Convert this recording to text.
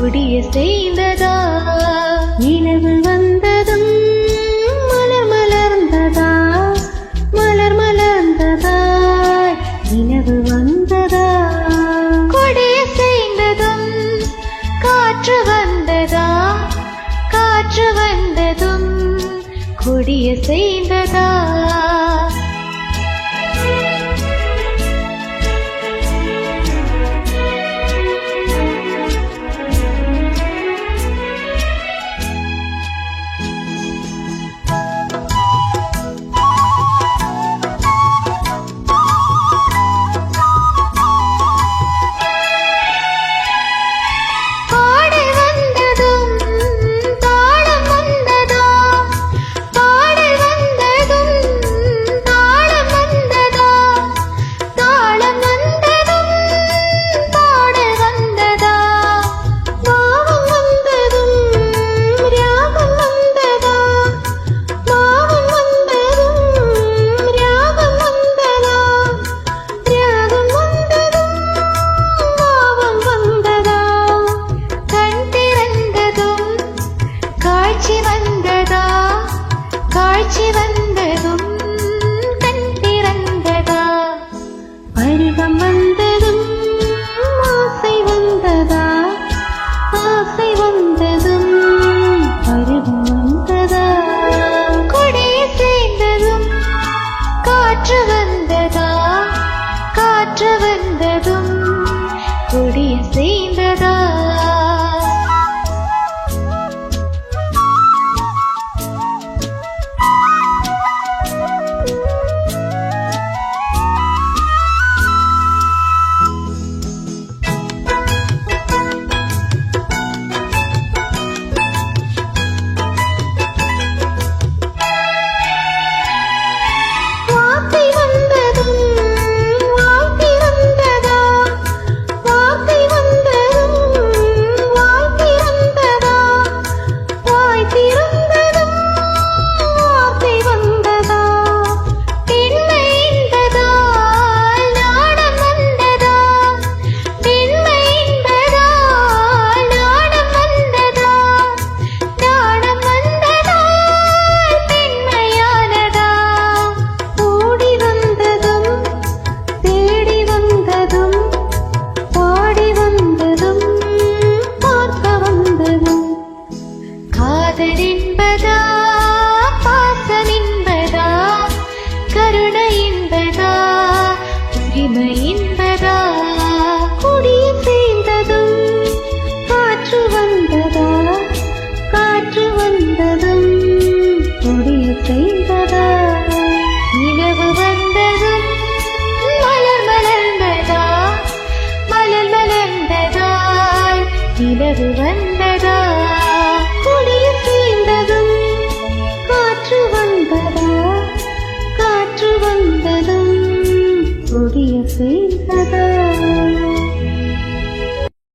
கொடிய செய்ததா நிலவு வந்ததும் மலர் மலர்ந்ததா மலர் மலர்ந்ததா நிலவு வந்ததா கொடிய செய்ததும் காற்று வந்ததா காற்று வந்ததும் கொடிய செய்ததா காட்சி வந்ததும் கண் திறந்ததா பருவம் வந்ததும் ஆசை வந்ததா ஆசை வந்ததும் பருவம் வந்ததா கொடி சேர்ந்ததும் காற்று வந்ததா காற்று வந்ததும் கொடிய சேர்ந்ததா என்பதா பாசம் என்பதா கருணை என்பதா உரிமை என்பதா கொடிய சேர்ந்ததும் காற்று வந்ததா காற்று வந்ததும் கொடிய செய்ததா நிலவு வந்ததும் மலர் மலர்ந்ததா மலர் மலர்ந்ததா நிலவு வந்ததா